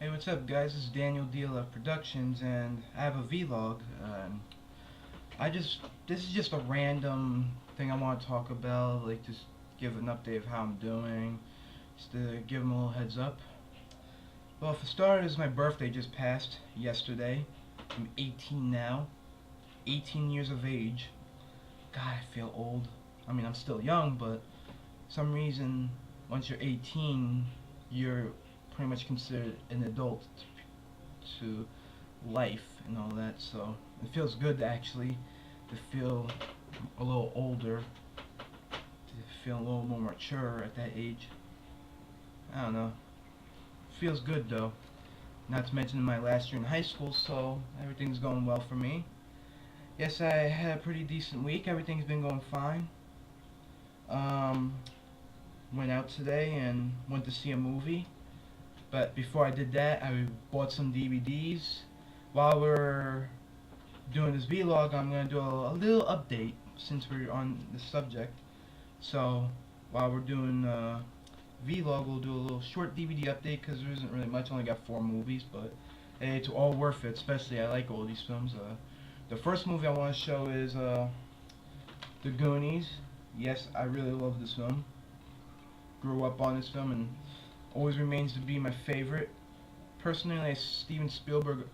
Hey, what's up, guys? This is Daniel, DLFproductions, and I have a vlog. I just this is just a random thing I want to talk about, like just give an update of how I'm doing, just to give them a little heads up. Well, for starters, my birthday just passed yesterday. I'm 18 now, 18 years of age. God, I feel old. I mean, I'm still young, but for some reason, once you're 18, you're pretty much considered an adult to life and all that, so it feels good actually to feel a little older, to feel a little more mature at that age. I don't know. Feels good though. Not to mention my last year in high school, so everything's going well for me. Yes, I had a pretty decent week. Everything's been going fine. Um, Went out today and went to see a movie. But before I did that, I bought some DVDs. While we're doing this vlog, I'm going to do a little update since we're on the subject. So while we're doing vlog, we'll do a little short DVD update because there isn't really much. I only got 4 movies, but hey, it's all worth it. Especially I like all these films. The first movie I want to show is The Goonies. Yes, I really love this film. Grew up on this film and always remains to be my favorite. Personally, a Steven Spielberg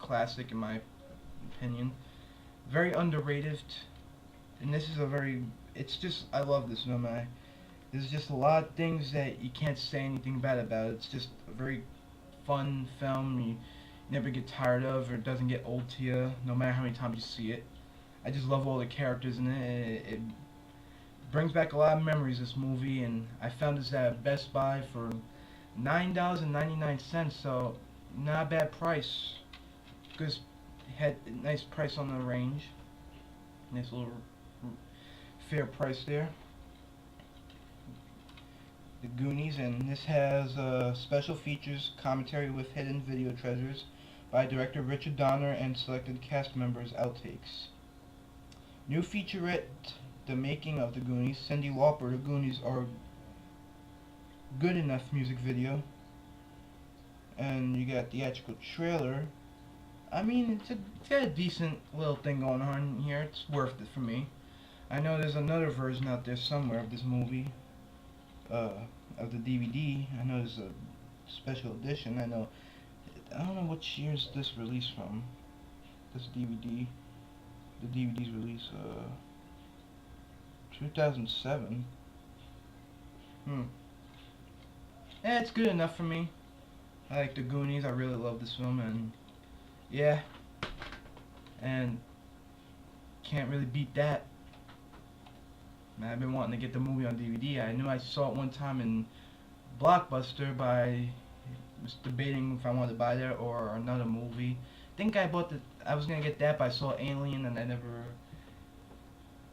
classic in my opinion. Very underrated, and this is a very, it's just, I love this film. There's just a lot of things that you can't say anything bad about. It's just a very fun film. You never get tired of, or it doesn't get old to you, no matter how many times you see it. I just love all the characters in it. It brings back a lot of memories, this movie, and I found this at Best Buy for $9.99, so not a bad price. Because it had a nice price on the range. Nice little fair price there. The Goonies, and this has special features, commentary with hidden video treasures by director Richard Donner and selected cast members outtakes. New featurette, The Making of the Goonies. Cyndi Lauper, The Goonies Are Good Enough music video. And you got theatrical trailer. I mean, it's got a decent little thing going on here. It's worth it for me. I know there's another version out there somewhere of this movie, of the DVD. I know there's a special edition. I don't know which year's this released from. This DVD. The DVD's release, 2007. Yeah, it's good enough for me. I like The Goonies. I really love this film, and yeah, and can't really beat that. Man, I've been wanting to get the movie on DVD. I knew I saw it one time in Blockbuster, but I was debating if I wanted to buy that or another movie. I think I was gonna get that, but I saw Alien and I never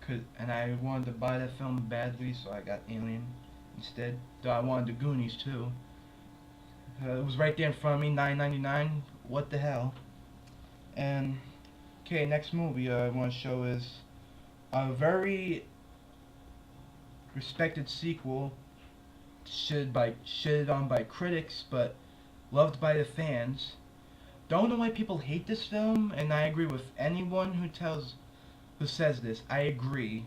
could, and I wanted to buy that film badly, so I got Alien instead. Though I wanted The Goonies too. It was right there in front of me, $9.99. What the hell? And okay, next movie I want to show is a very respected sequel, shitted on by critics, but loved by the fans. Don't know why people hate this film, and I agree with anyone who says this. I agree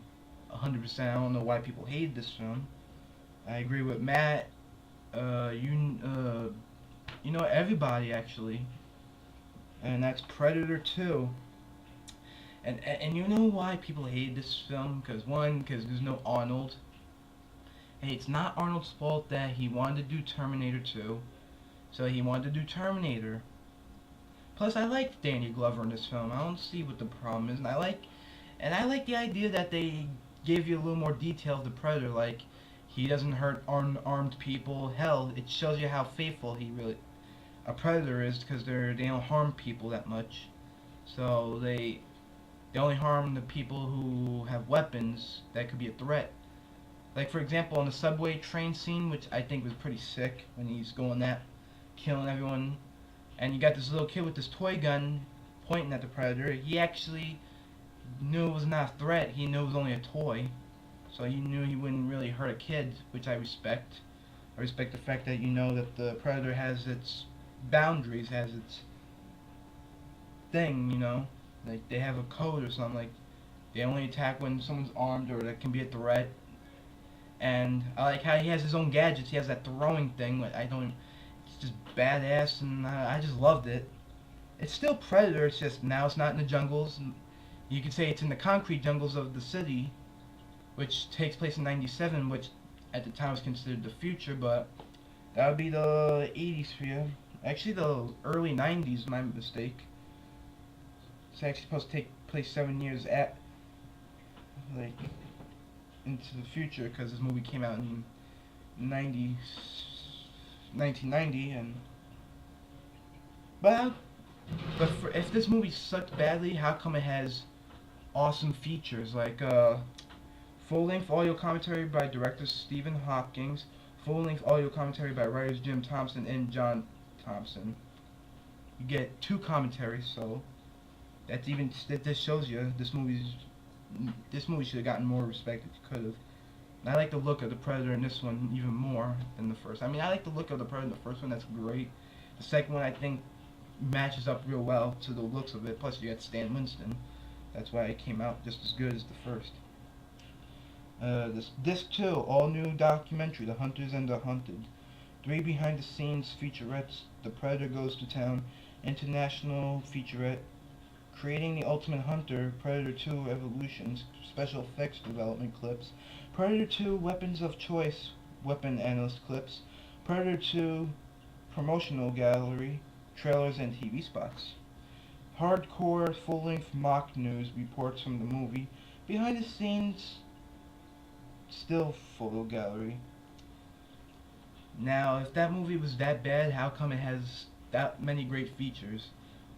100%. I don't know why people hate this film. I agree with Matt. You know, everybody actually, and that's Predator 2. And you know why people hate this film? Because there's no Arnold. Hey, it's not Arnold's fault that he wanted to do Terminator 2, so he wanted to do Terminator. Plus, I like Danny Glover in this film. I don't see what the problem is, and I like the idea that they gave you a little more detail of the Predator, like he doesn't hurt unarmed people. Hell, it shows you how faithful a Predator is, because they don't harm people that much. So they only harm the people who have weapons that could be a threat. Like, for example, on the subway train scene, which I think was pretty sick, when he's going that, killing everyone, and you got this little kid with this toy gun pointing at the Predator. He actually knew it was not a threat. He knew it was only a toy, so he knew he wouldn't really hurt a kid, which I respect. I respect the fact that you know that the Predator has its boundaries, has its thing, you know. Like they have a code or something. Like they only attack when someone's armed or that can be a threat. And I like how he has his own gadgets. He has that throwing thing. Like I don't. It's just badass, and I just loved it. It's still Predator. It's just now it's not in the jungles. You could say it's in the concrete jungles of the city, which takes place in '97, which at the time was considered the future, but that would be the '80s for you. Actually, the early '90s, my mistake. It's actually supposed to take place 7 years at, like, into the future, because this movie came out in 1990, and but if this movie sucked badly, how come it has awesome features like full-length audio commentary by director Stephen Hopkins, full-length audio commentary by writers Jim Thompson and John Thompson. You get 2 commentaries, so that just shows you this movie should have gotten more respect. It could have. And I like the look of the Predator in this one even more than the first. I mean, I like the look of the Predator in the first one. That's great. The second one, I think, matches up real well to the looks of it. Plus, you got Stan Winston. That's why it came out just as good as the first. Disc 2, all new documentary, The Hunters and the Hunted. 3 behind-the-scenes featurettes, The Predator Goes to Town, international featurette, Creating the Ultimate Hunter, Predator 2 Evolutions, special effects development clips, Predator 2 Weapons of Choice, weapon analyst clips, Predator 2 promotional gallery, trailers and TV spots. Hardcore full-length mock news reports from the movie, behind the scenes still photo gallery. Now, if that movie was that bad, how come it has that many great features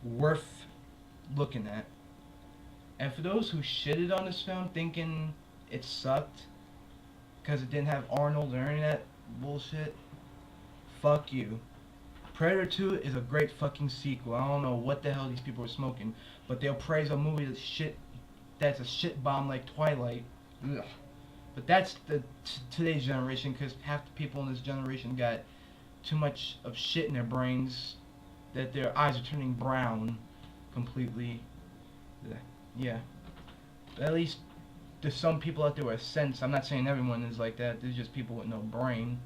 worth looking at? And for those who shitted on this film thinking it sucked because it didn't have Arnold or any of that bullshit, fuck you. Predator 2 is a great fucking sequel. I don't know what the hell these people are smoking, but they'll praise a movie that's a shit bomb like Twilight. Ugh. But that's today's generation, because half the people in this generation got too much of shit in their brains that their eyes are turning brown completely. Yeah. But at least there's some people out there with sense. I'm not saying everyone is like that. There's just people with no brain.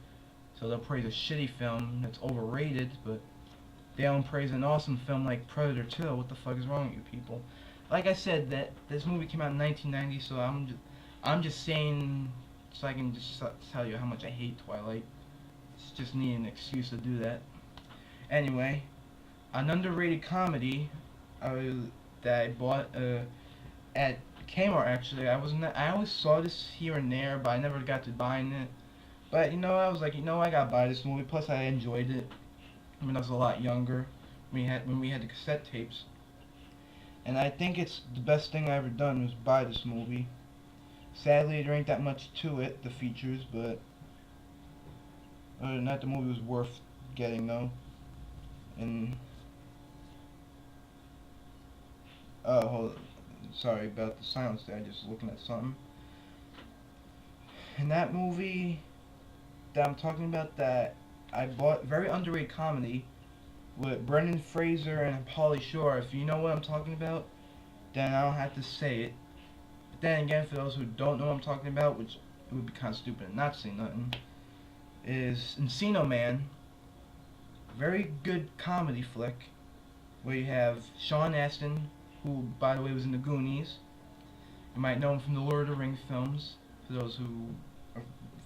So they'll praise a shitty film that's overrated, but they don't praise an awesome film like Predator 2. What the fuck is wrong with you people? Like I said, that this movie came out in 1990, so I'm just saying so I can just tell you how much I hate Twilight. It's just need an excuse to do that. Anyway, an underrated comedy that I bought at Kmart. Actually, I always saw this here and there, but I never got to buying it. But I was like, I gotta buy this movie. Plus, I enjoyed it when I was a lot younger. When we had the cassette tapes. And I think it's the best thing I ever done was buy this movie. Sadly, there ain't that much to it, the features, but other than that, the movie was worth getting though. And sorry about the silence there. Just looking at something. And that movie that I'm talking about, that I bought, very underrated comedy with Brendan Fraser and Pauly Shore. If you know what I'm talking about, then I don't have to say it. But then again, for those who don't know what I'm talking about, which it would be kind of stupid to not say nothing, is Encino Man. Very good comedy flick where you have Sean Astin, who by the way was in the Goonies. You might know him from the Lord of the Rings films. For those who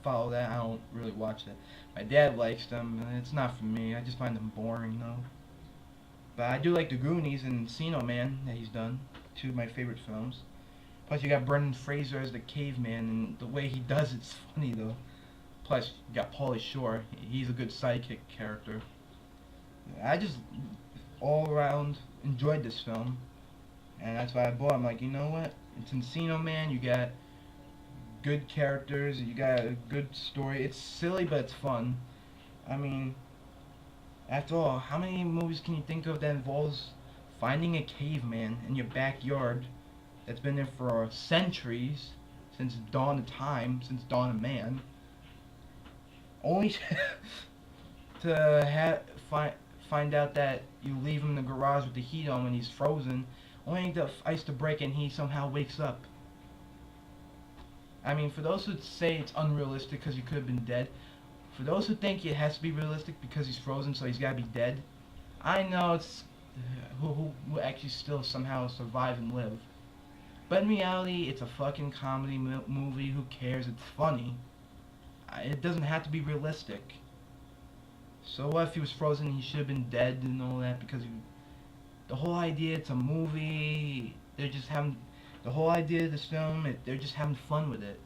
follow that, I don't really watch that. My dad likes them, and it's not for me. I just find them boring though. But I do like the Goonies and Encino Man that he's done. 2 of my favorite films. Plus you got Brendan Fraser as the caveman, and the way he does it's funny though. Plus you got Pauly Shore. He's a good sidekick character. I just all around enjoyed this film, and that's why I bought it. I'm like, you know what? It's Encino Man. You got good characters. You got a good story. It's silly, but it's fun. I mean, after all, how many movies can you think of that involves finding a caveman in your backyard that's been there for centuries, since dawn of time, since dawn of man, only to find out that you leave him in the garage with the heat on when he's frozen, only the ice to break and he somehow wakes up. I mean, for those who say it's unrealistic because he could have been dead, for those who think it has to be realistic because he's frozen so he's gotta be dead, I know it's who will actually still somehow survive and live. But in reality, it's a fucking comedy movie. Who cares? It's funny. It doesn't have to be realistic. So what if he was frozen and he should have been dead and all that because the whole idea, it's a movie. They're just having the whole idea of this film. They're just having fun with it.